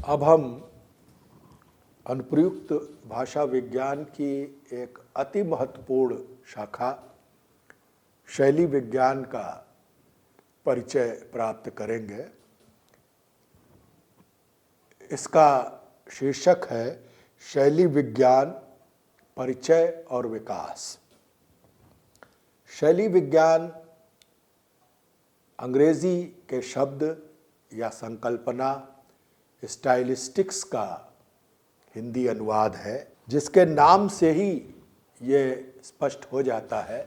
अब हम अनुप्रयुक्त भाषा विज्ञान की एक अति महत्वपूर्ण शाखा शैली विज्ञान का परिचय प्राप्त करेंगे। इसका शीर्षक है शैली विज्ञान परिचय और विकास। शैली विज्ञान अंग्रेजी के शब्द या संकल्पना स्टाइलिस्टिक्स का हिंदी अनुवाद है, जिसके नाम से ही ये स्पष्ट हो जाता है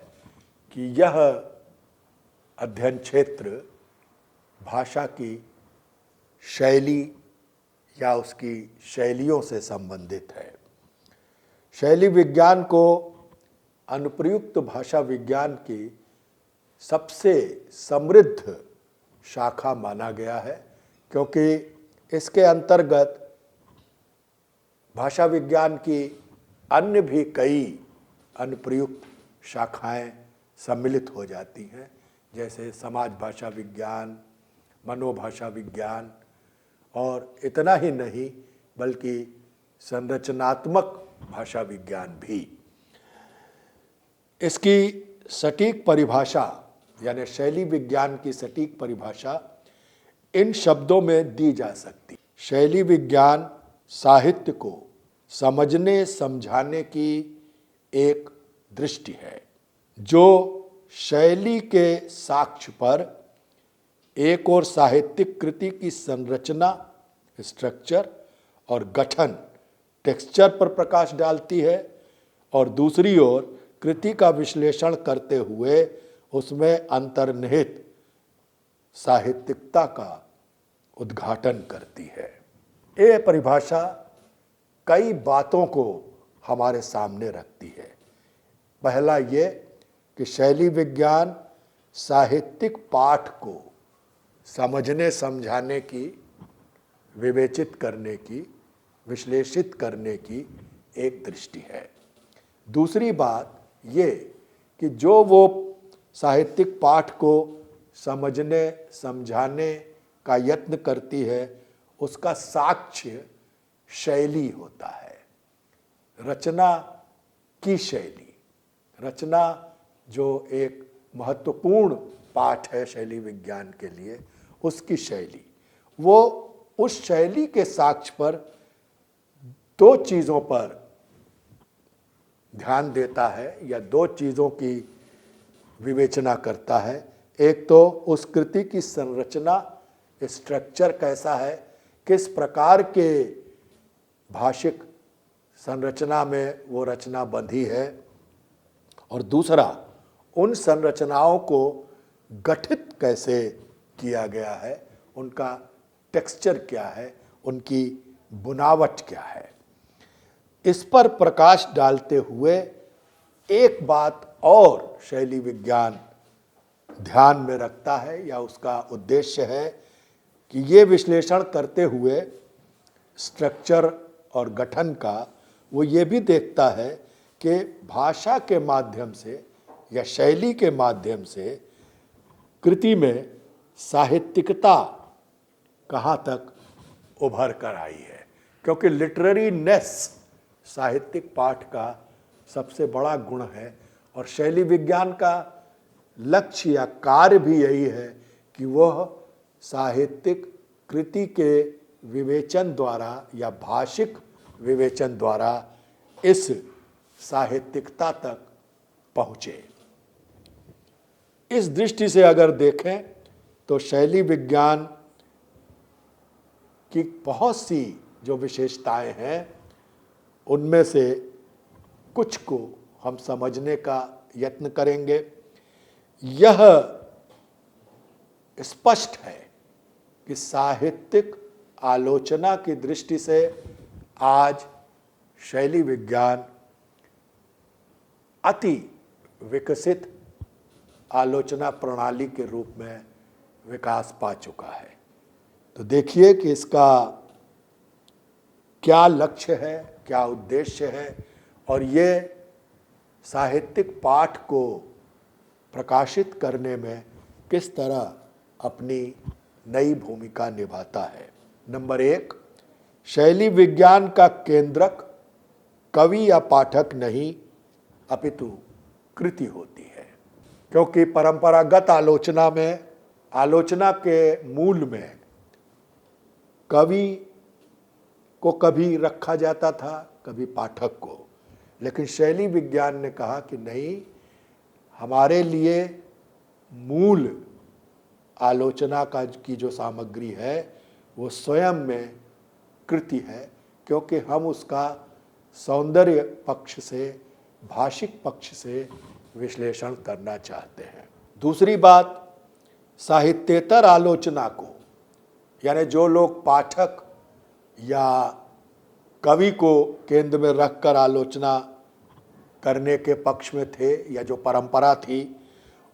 कि यह अध्ययन क्षेत्र भाषा की शैली या उसकी शैलियों से संबंधित है। शैली विज्ञान को अनुप्रयुक्त भाषा विज्ञान की सबसे समृद्ध शाखा माना गया है, क्योंकि इसके अंतर्गत भाषा विज्ञान की अन्य भी कई अनुप्रयुक्त शाखाएं सम्मिलित हो जाती हैं, जैसे समाज भाषा विज्ञान, मनोभाषा विज्ञान और इतना ही नहीं बल्कि संरचनात्मक भाषा विज्ञान भी। इसकी सटीक परिभाषा यानी शैली विज्ञान की सटीक परिभाषा इन शब्दों में दी जा सकती। शैली विज्ञान साहित्य को समझने समझाने की एक दृष्टि है, जो शैली के साक्ष्य पर एक और साहित्यिक कृति की संरचना स्ट्रक्चर और गठन टेक्सचर पर प्रकाश डालती है, और दूसरी ओर कृति का विश्लेषण करते हुए उसमें अंतर्निहित साहित्यिकता का उद्घाटन करती है। ये परिभाषा कई बातों को हमारे सामने रखती है। पहला ये कि शैली विज्ञान साहित्यिक पाठ को समझने समझाने की, विवेचित करने की, विश्लेषित करने की एक दृष्टि है। दूसरी बात ये कि जो वो साहित्यिक पाठ को समझने समझाने का यत्न करती है उसका साक्ष्य शैली होता है। रचना की शैली, रचना जो एक महत्वपूर्ण पाठ है शैली विज्ञान के लिए, उसकी शैली, वो उस शैली के साक्ष्य पर दो चीज़ों पर ध्यान देता है या दो चीज़ों की विवेचना करता है। एक तो उस कृति की संरचना स्ट्रक्चर कैसा है, किस प्रकार के भाषिक संरचना में वो रचना बंधी है, और दूसरा उन संरचनाओं को गठित कैसे किया गया है, उनका टेक्सचर क्या है, उनकी बुनावट क्या है। इस पर प्रकाश डालते हुए एक बात और शैली विज्ञान ध्यान में रखता है या उसका उद्देश्य है कि ये विश्लेषण करते हुए स्ट्रक्चर और गठन का वो ये भी देखता है कि भाषा के माध्यम से या शैली के माध्यम से कृति में साहित्यिकता कहाँ तक उभर कर आई है, क्योंकि लिटरेरीनेस साहित्यिक पाठ का सबसे बड़ा गुण है, और शैली विज्ञान का लक्ष्य या कार्य भी यही है कि वह साहित्यिक कृति के विवेचन द्वारा या भाषिक विवेचन द्वारा इस साहित्यिकता तक पहुँचे। इस दृष्टि से अगर देखें तो शैली विज्ञान की बहुत सी जो विशेषताएं हैं उनमें से कुछ को हम समझने का यत्न करेंगे। यह स्पष्ट है कि साहित्यिक आलोचना की दृष्टि से आज शैली विज्ञान अति विकसित आलोचना प्रणाली के रूप में विकास पा चुका है। तो देखिए कि इसका क्या लक्ष्य है, क्या उद्देश्य है, और ये साहित्यिक पाठ को प्रकाशित करने में किस तरह अपनी नई भूमिका निभाता है। नंबर एक, शैली विज्ञान का केंद्रक कवि या पाठक नहीं अपितु कृति होती है, क्योंकि परंपरागत आलोचना में, आलोचना के मूल में कवि को कभी रखा जाता था, कभी पाठक को। लेकिन शैली विज्ञान ने कहा कि नहीं, हमारे लिए मूल आलोचना का की जो सामग्री है वो स्वयं में कृति है, क्योंकि हम उसका सौंदर्य पक्ष से, भाषिक पक्ष से विश्लेषण करना चाहते हैं। दूसरी बात, साहित्येतर आलोचना को, यानी जो लोग पाठक या कवि को केंद्र में रखकर आलोचना करने के पक्ष में थे या जो परंपरा थी,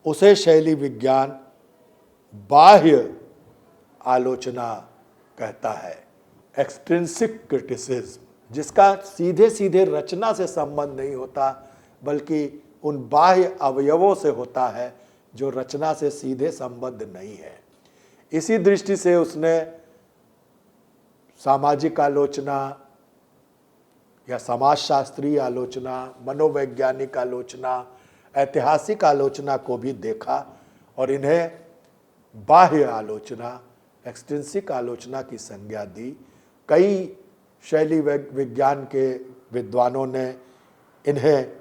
उसे शैली विज्ञान बाह्य आलोचना कहता है, एक्सट्रिंसिक क्रिटिसिज्म, जिसका सीधे सीधे रचना से संबंध नहीं होता बल्कि उन बाह्य अवयवों से होता है जो रचना से सीधे संबद्ध नहीं है। इसी दृष्टि से उसने सामाजिक आलोचना या समाजशास्त्रीय आलोचना, मनोवैज्ञानिक आलोचना, ऐतिहासिक आलोचना को भी देखा और इन्हें बाह्य आलोचना, एक्सट्रिंसिक आलोचना की संज्ञा दी। कई शैली विज्ञान के विद्वानों ने इन्हें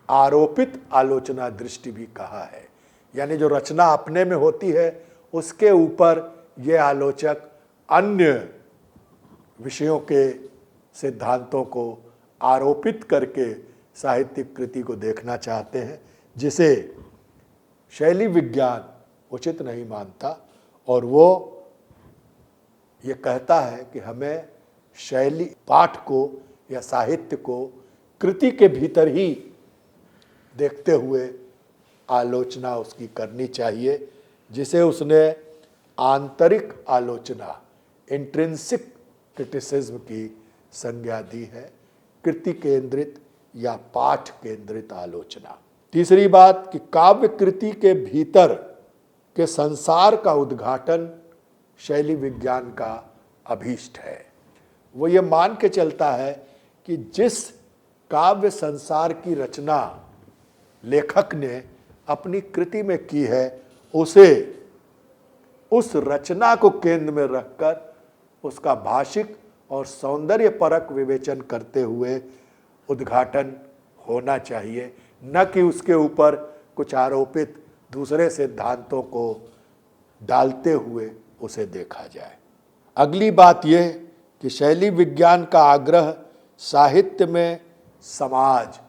आरोपित आलोचना दृष्टि भी कहा है, यानी जो रचना अपने में होती है उसके ऊपर ये आलोचक अन्य विषयों के सिद्धांतों को आरोपित करके साहित्यिक कृति को देखना चाहते हैं, जिसे शैली विज्ञान उचित नहीं मानता। और वो ये कहता है कि हमें शैली, पाठ को या साहित्य को कृति के भीतर ही देखते हुए आलोचना उसकी करनी चाहिए, जिसे उसने आंतरिक आलोचना, इंट्रिंसिक क्रिटिसिज्म की संज्ञा दी है, कृति केंद्रित या पाठ केंद्रित आलोचना। तीसरी बात कि काव्य कृति के भीतर के संसार का उद्घाटन शैली विज्ञान का अभीष्ट है। वो ये मान के चलता है कि जिस काव्य संसार की रचना लेखक ने अपनी कृति में की है, उसे उस रचना को केंद्र में रखकर उसका भाषिक और सौंदर्य परक विवेचन करते हुए उद्घाटन होना चाहिए, न कि उसके ऊपर कुछ आरोपित दूसरे सिद्धांतों को डालते हुए उसे देखा जाए। अगली बात यह कि शैली विज्ञान का आग्रह साहित्य में समाज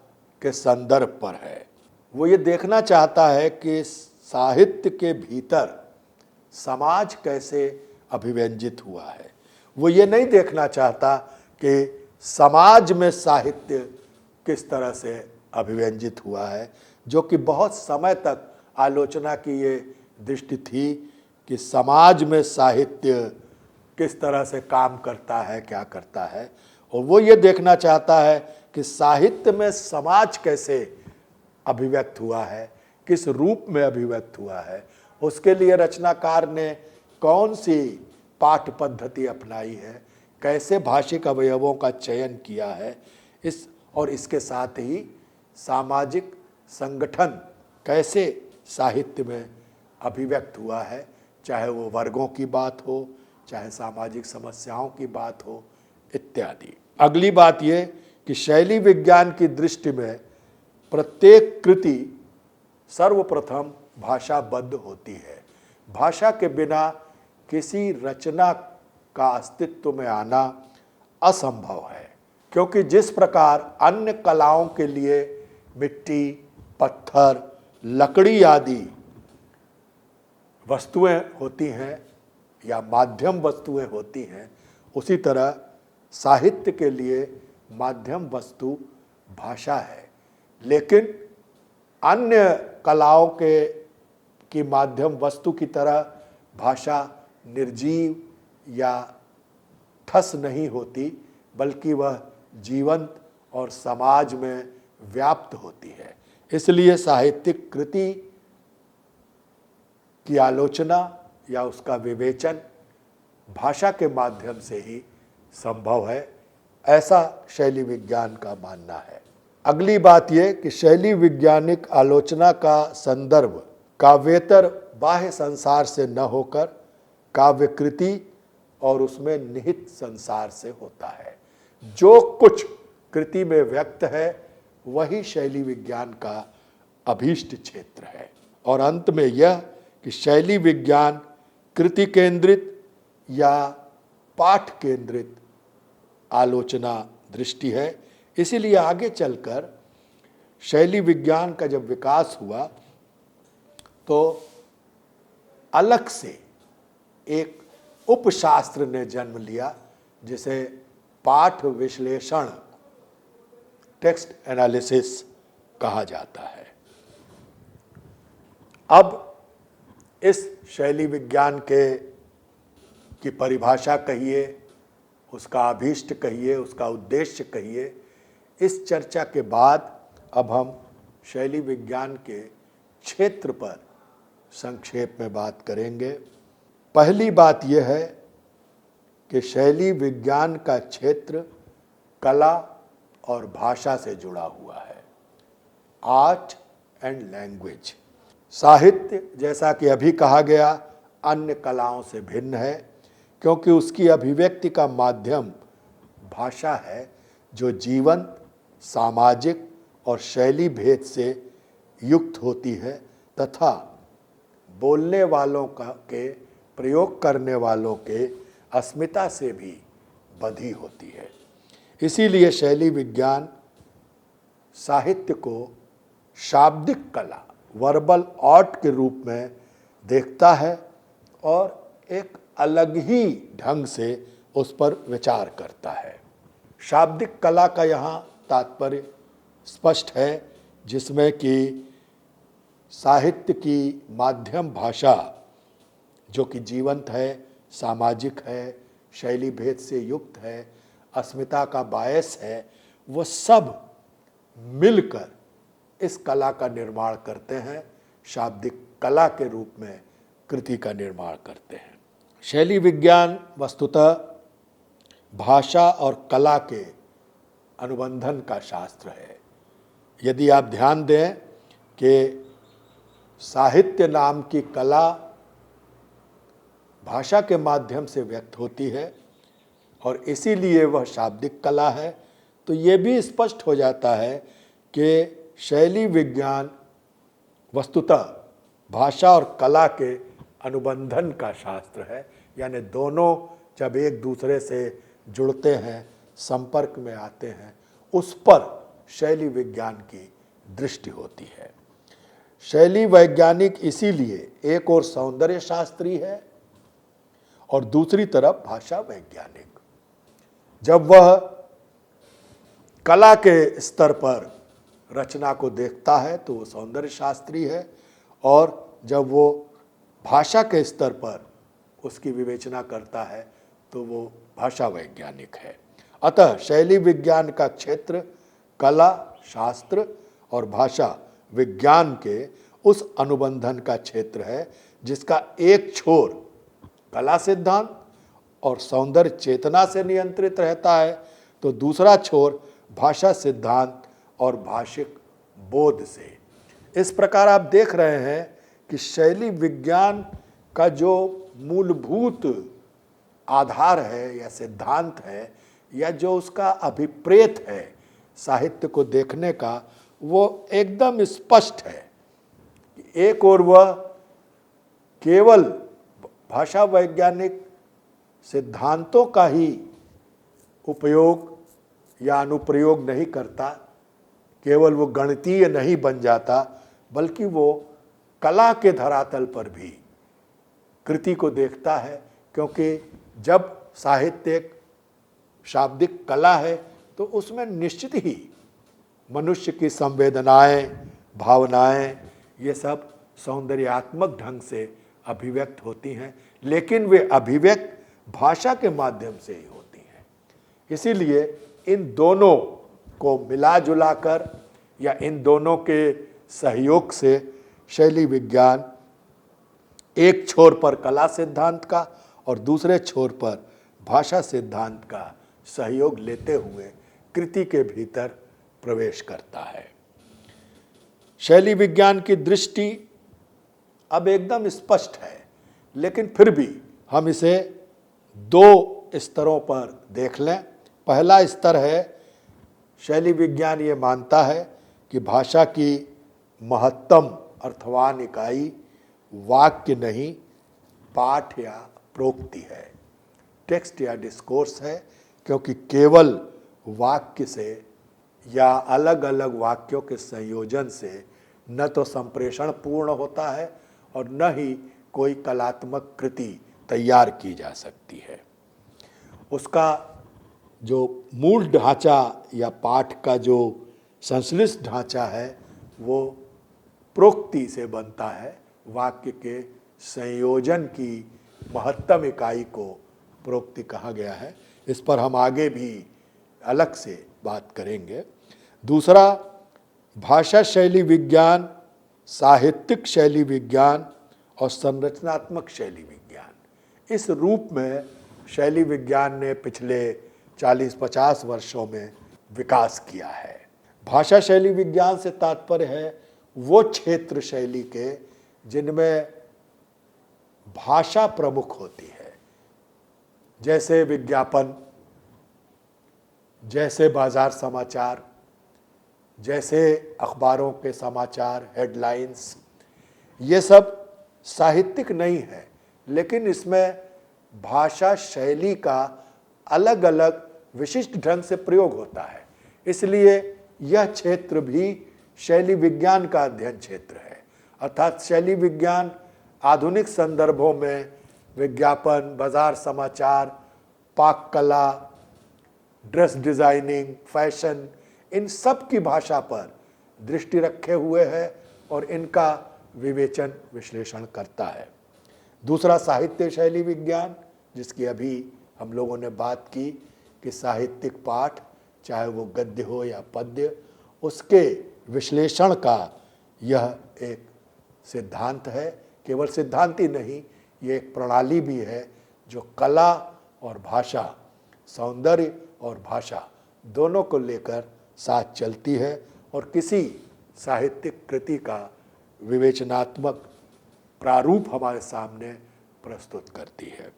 के संदर्भ पर है। वो ये देखना चाहता है कि साहित्य के भीतर समाज कैसे अभिव्यंजित हुआ है। वो ये नहीं देखना चाहता कि समाज में साहित्य किस तरह से अभिव्यंजित हुआ है, जो कि बहुत समय तक आलोचना की ये दृष्टि थी कि समाज में साहित्य किस तरह से काम करता है, क्या करता है। और वो ये देखना चाहता है कि साहित्य में समाज कैसे अभिव्यक्त हुआ है, किस रूप में अभिव्यक्त हुआ है, उसके लिए रचनाकार ने कौन सी पाठ पद्धति अपनाई है, कैसे भाषिक अवयवों का चयन किया है, और इसके साथ ही सामाजिक संगठन कैसे साहित्य में अभिव्यक्त हुआ है, चाहे वो वर्गों की बात हो, चाहे सामाजिक समस्याओं की बात हो, इत्यादि। अगली बात ये कि शैली विज्ञान की दृष्टि में प्रत्येक कृति सर्वप्रथम भाषाबद्ध होती है। भाषा के बिना किसी रचना का अस्तित्व में आना असंभव है, क्योंकि जिस प्रकार अन्य कलाओं के लिए मिट्टी, पत्थर, लकड़ी आदि वस्तुएं होती हैं या माध्यम वस्तुएं होती हैं, उसी तरह साहित्य के लिए माध्यम वस्तु भाषा है। लेकिन अन्य कलाओं की माध्यम वस्तु की तरह भाषा निर्जीव या ठस नहीं होती, बल्कि वह जीवंत और समाज में व्याप्त होती है। इसलिए साहित्यिक कृति की आलोचना या उसका विवेचन भाषा के माध्यम से ही संभव है, ऐसा शैली विज्ञान का मानना है। अगली बात यह कि शैली वैज्ञानिक आलोचना का संदर्भ काव्येतर बाह्य संसार से न होकर काव्यकृति और उसमें निहित संसार से होता है। जो कुछ कृति में व्यक्त है वही शैली विज्ञान का अभीष्ट क्षेत्र है। और अंत में यह कि शैली विज्ञान कृति केंद्रित या पाठ केंद्रित आलोचना दृष्टि है। इसीलिए आगे चलकर शैली विज्ञान का जब विकास हुआ तो अलग से एक उपशास्त्र ने जन्म लिया जिसे पाठ विश्लेषण, टेक्स्ट एनालिसिस कहा जाता है। अब इस शैली विज्ञान की परिभाषा कहिए, उसका अभीष्ट कहिए, उसका उद्देश्य कहिए, इस चर्चा के बाद अब हम शैली विज्ञान के क्षेत्र पर संक्षेप में बात करेंगे। पहली बात यह है कि शैली विज्ञान का क्षेत्र कला और भाषा से जुड़ा हुआ है। Art and language. साहित्य, जैसा कि अभी कहा गया, अन्य कलाओं से भिन्न है क्योंकि उसकी अभिव्यक्ति का माध्यम भाषा है जो जीवंत, सामाजिक और शैली भेद से युक्त होती है तथा बोलने वालों के, प्रयोग करने वालों के अस्मिता से भी बंधी होती है। इसीलिए शैली विज्ञान साहित्य को शाब्दिक कला, वर्बल आर्ट के रूप में देखता है और एक अलग ही ढंग से उस पर विचार करता है। शाब्दिक कला का यहाँ तात्पर्य स्पष्ट है, जिसमें कि साहित्य की माध्यम भाषा जो कि जीवंत है, सामाजिक है, शैली भेद से युक्त है, अस्मिता का बायस है, वो सब मिलकर इस कला का निर्माण करते हैं, शाब्दिक कला के रूप में कृति का निर्माण करते हैं। शैली विज्ञान वस्तुतः भाषा और कला के अनुबंधन का शास्त्र है। यदि आप ध्यान दें कि साहित्य नाम की कला भाषा के माध्यम से व्यक्त होती है और इसीलिए वह शाब्दिक कला है, तो ये भी स्पष्ट हो जाता है कि शैली विज्ञान वस्तुतः भाषा और कला के अनुबंधन का शास्त्र है। यानी दोनों जब एक दूसरे से जुड़ते हैं, संपर्क में आते हैं, उस पर शैली विज्ञान की दृष्टि होती है। शैली वैज्ञानिक इसीलिए एक और सौंदर्य शास्त्री है और दूसरी तरफ भाषा वैज्ञानिक। जब वह कला के स्तर पर रचना को देखता है तो वो सौंदर्य शास्त्री है और जब वो भाषा के स्तर पर उसकी विवेचना करता है तो वो भाषा वैज्ञानिक है। अतः शैली विज्ञान का क्षेत्र कला, शास्त्र और भाषा विज्ञान के उस अनुबंधन का क्षेत्र है जिसका एक छोर कला सिद्धांत और सौंदर्य चेतना से नियंत्रित रहता है तो दूसरा छोर भाषा सिद्धांत और भाषिक बोध से। इस प्रकार आप देख रहे हैं कि शैली विज्ञान का जो मूलभूत आधार है या सिद्धांत है या जो उसका अभिप्रेत है साहित्य को देखने का, वो एकदम स्पष्ट है। एक और वह केवल भाषा वैज्ञानिक सिद्धांतों का ही उपयोग या अनुप्रयोग नहीं करता, केवल वो गणितीय नहीं बन जाता, बल्कि वो कला के धरातल पर भी कृति को देखता है। क्योंकि जब साहित्य एक शाब्दिक कला है तो उसमें निश्चित ही मनुष्य की संवेदनाएं, भावनाएं, ये सब सौंदर्यात्मक ढंग से अभिव्यक्त होती हैं, लेकिन वे अभिव्यक्त भाषा के माध्यम से ही होती हैं। इसीलिए इन दोनों को मिला जुला कर या इन दोनों के सहयोग से शैली विज्ञान एक छोर पर कला सिद्धांत का और दूसरे छोर पर भाषा सिद्धांत का सहयोग लेते हुए कृति के भीतर प्रवेश करता है। शैली विज्ञान की दृष्टि अब एकदम स्पष्ट है, लेकिन फिर भी हम इसे दो स्तरों पर देख लें। पहला स्तर है, शैली विज्ञान ये मानता है कि भाषा की महत्तम अर्थवान इकाई वाक्य नहीं, पाठ या प्रोक्ति है, टेक्स्ट या डिस्कोर्स है, क्योंकि केवल वाक्य से या अलग अलग वाक्यों के संयोजन से न तो संप्रेषण पूर्ण होता है और न ही कोई कलात्मक कृति तैयार की जा सकती है। उसका जो मूल ढांचा या पाठ का जो संश्लिष्ट ढांचा है वो प्रोक्ति से बनता है। वाक्य के संयोजन की महत्तम इकाई को प्रोक्ति कहा गया है। इस पर हम आगे भी अलग से बात करेंगे। दूसरा, भाषा शैली विज्ञान, साहित्यिक शैली विज्ञान और संरचनात्मक शैली विज्ञान, इस रूप में शैली विज्ञान ने पिछले 40-50 वर्षों में विकास किया है। भाषा शैली विज्ञान से तात्पर्य है वो क्षेत्र शैली के जिनमें भाषा प्रमुख होती है, जैसे विज्ञापन, जैसे बाजार समाचार, जैसे अखबारों के समाचार हेडलाइंस। ये सब साहित्यिक नहीं है, लेकिन इसमें भाषा शैली का अलग अलग विशिष्ट ढंग से प्रयोग होता है, इसलिए यह क्षेत्र भी शैली विज्ञान का अध्ययन क्षेत्र है। अर्थात शैली विज्ञान आधुनिक संदर्भों में विज्ञापन, बाजार समाचार, पाक कला, ड्रेस डिजाइनिंग, फैशन, इन सब की भाषा पर दृष्टि रखे हुए है और इनका विवेचन विश्लेषण करता है। दूसरा, साहित्य शैली विज्ञान, जिसकी अभी हम लोगों ने बात की कि साहित्यिक पाठ, चाहे वो गद्य हो या पद्य, उसके विश्लेषण का यह एक सिद्धांत है। केवल सिद्धांत ही नहीं, ये एक प्रणाली भी है जो कला और भाषा, सौंदर्य और भाषा दोनों को लेकर साथ चलती है और किसी साहित्यिक कृति का विवेचनात्मक प्रारूप हमारे सामने प्रस्तुत करती है।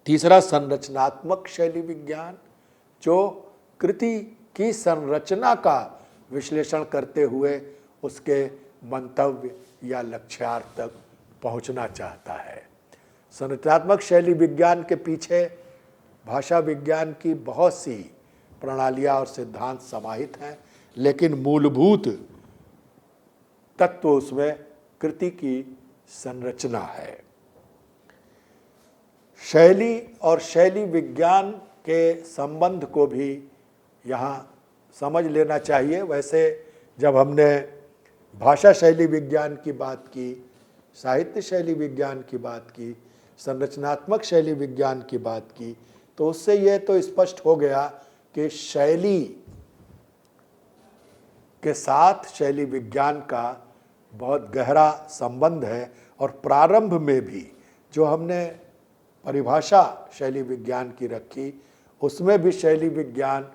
तीसरा, संरचनात्मक शैली विज्ञान, जो कृति की संरचना का विश्लेषण करते हुए उसके मंतव्य या लक्ष्यार्थ तक पहुंचना चाहता है। संरचनात्मक शैली विज्ञान के पीछे भाषा विज्ञान की बहुत सी प्रणालियां और सिद्धांत समाहित हैं, लेकिन मूलभूत तत्व उसमें कृति की संरचना है। शैली और शैली विज्ञान के संबंध को भी यहाँ समझ लेना चाहिए। वैसे जब हमने भाषा शैली विज्ञान की बात की, साहित्य शैली विज्ञान की बात की, संरचनात्मक शैली विज्ञान की बात की, तो उससे यह तो स्पष्ट हो गया कि शैली के साथ शैली विज्ञान का बहुत गहरा संबंध है और प्रारंभ में भी जो हमने परिभाषा शैली विज्ञान की रखी, उसमें भी शैली विज्ञान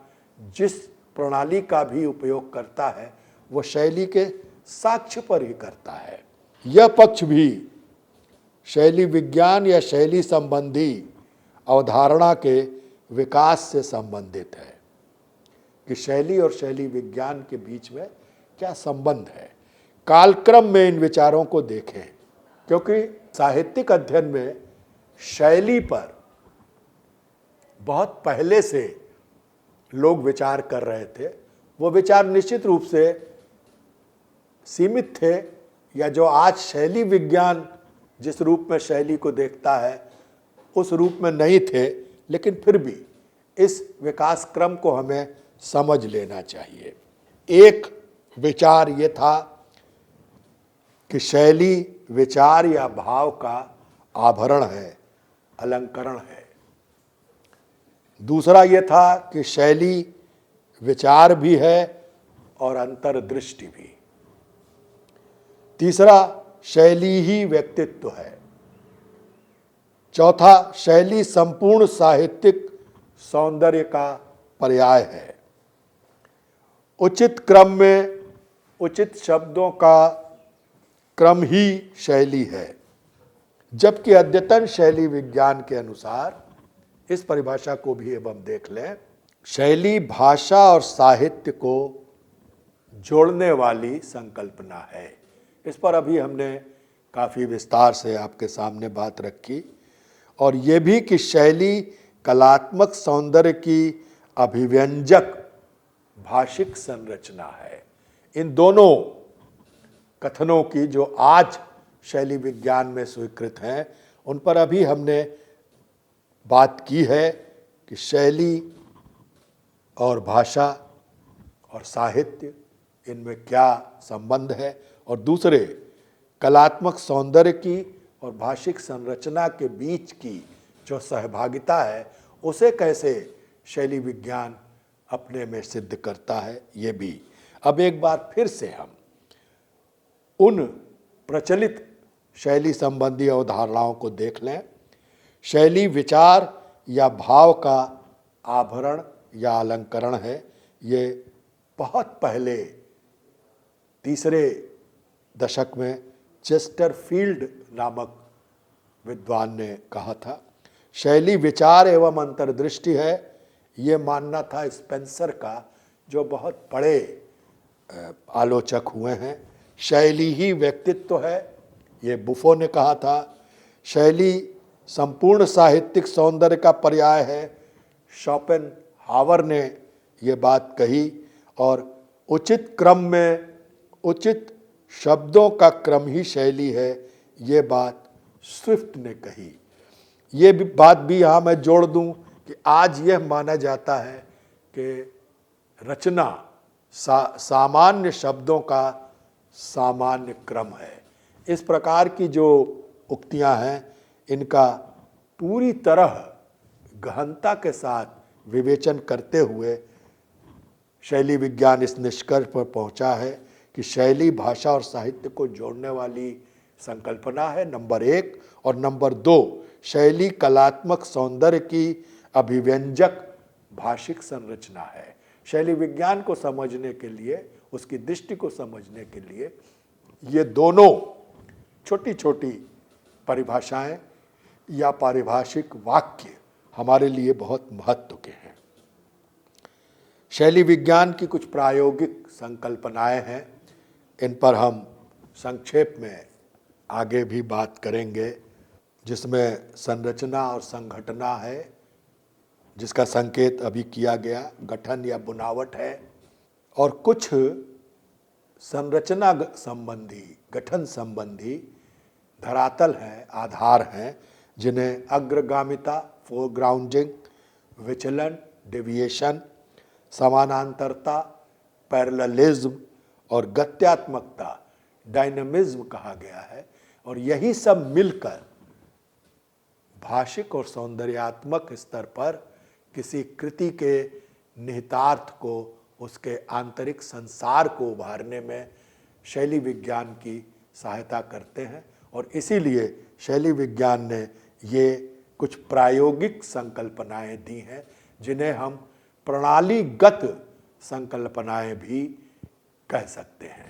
जिस प्रणाली का भी उपयोग करता है वो शैली के साक्ष्य पर ही करता है। यह पक्ष भी शैली विज्ञान या शैली संबंधी अवधारणा के विकास से संबंधित है कि शैली और शैली विज्ञान के बीच में क्या संबंध है। कालक्रम में इन विचारों को देखें, क्योंकि साहित्यिक अध्ययन में शैली पर बहुत पहले से लोग विचार कर रहे थे। वो विचार निश्चित रूप से सीमित थे, या जो आज शैली विज्ञान जिस रूप में शैली को देखता है उस रूप में नहीं थे, लेकिन फिर भी इस विकास क्रम को हमें समझ लेना चाहिए। एक विचार ये था कि शैली विचार या भाव का आभरण है, अलंकरण है। दूसरा ये था कि शैली विचार भी है और अंतर्दृष्टि भी। तीसरा, शैली ही व्यक्तित्व है। चौथा, शैली संपूर्ण साहित्यिक सौंदर्य का पर्याय है। उचित क्रम में उचित शब्दों का क्रम ही शैली है, जबकि अद्यतन शैली विज्ञान के अनुसार, इस परिभाषा को भी अब हम देख लें, शैली भाषा और साहित्य को जोड़ने वाली संकल्पना है। इस पर अभी हमने काफ़ी विस्तार से आपके सामने बात रखी, और ये भी कि शैली कलात्मक सौंदर्य की अभिव्यंजक भाषिक संरचना है। इन दोनों कथनों की जो आज शैली विज्ञान में स्वीकृत हैं, उन पर अभी हमने बात की है कि शैली और भाषा और साहित्य, इनमें क्या संबंध है, और दूसरे कलात्मक सौंदर्य की और भाषिक संरचना के बीच की जो सहभागिता है, उसे कैसे शैली विज्ञान अपने में सिद्ध करता है, ये भी। अब एक बार फिर से हम उन प्रचलित शैली संबंधी अवधारणाओं को देख लें। शैली विचार या भाव का आभरण या अलंकरण है। ये बहुत पहले तीसरे दशक में चेस्टरफील्ड नामक विद्वान ने कहा था। शैली विचार एवं अंतर्दृष्टि है, ये मानना था स्पेंसर का, जो बहुत बड़े आलोचक हुए हैं। शैली ही व्यक्तित्व है, ये बुफो ने कहा था। शैली संपूर्ण साहित्यिक सौंदर्य का पर्याय है, शोपेनहावर ने ये बात कही। और उचित क्रम में उचित शब्दों का क्रम ही शैली है, ये बात स्विफ्ट ने कही। ये भी बात भी यहाँ मैं जोड़ दूँ कि आज यह माना जाता है कि रचना सामान्य शब्दों का सामान्य क्रम है। इस प्रकार की जो उक्तियां हैं, इनका पूरी तरह गहनता के साथ विवेचन करते हुए शैली विज्ञान इस निष्कर्ष पर पहुंचा है कि शैली भाषा और साहित्य को जोड़ने वाली संकल्पना है, नंबर 1। और नंबर 2, शैली कलात्मक सौंदर्य की अभिव्यंजक भाषिक संरचना है। शैली विज्ञान को समझने के लिए, उसकी दृष्टि को समझने के लिए, ये दोनों छोटी छोटी परिभाषाएं या पारिभाषिक वाक्य हमारे लिए बहुत महत्व के हैं। शैली विज्ञान की कुछ प्रायोगिक संकल्पनाएं हैं, इन पर हम संक्षेप में आगे भी बात करेंगे, जिसमें संरचना और संघटना है, जिसका संकेत अभी किया गया, गठन या बुनावट है, और कुछ संरचना संबंधी, गठन संबंधी धरातल हैं, आधार हैं, जिन्हें अग्रगामिता, फोरग्राउंडिंग, विचलन, डेविएशन, समानांतरता, पैरेललिज्म और गत्यात्मकता, डायनामिज्म कहा गया है। और यही सब मिलकर भाषिक और सौंदर्यात्मक स्तर पर किसी कृति के निहितार्थ को, उसके आंतरिक संसार को उभारने में शैली विज्ञान की सहायता करते हैं। और इसीलिए शैली विज्ञान ने ये कुछ प्रायोगिक संकल्पनाएं दी हैं, जिन्हें हम प्रणालीगत संकल्पनाएं भी कह सकते हैं।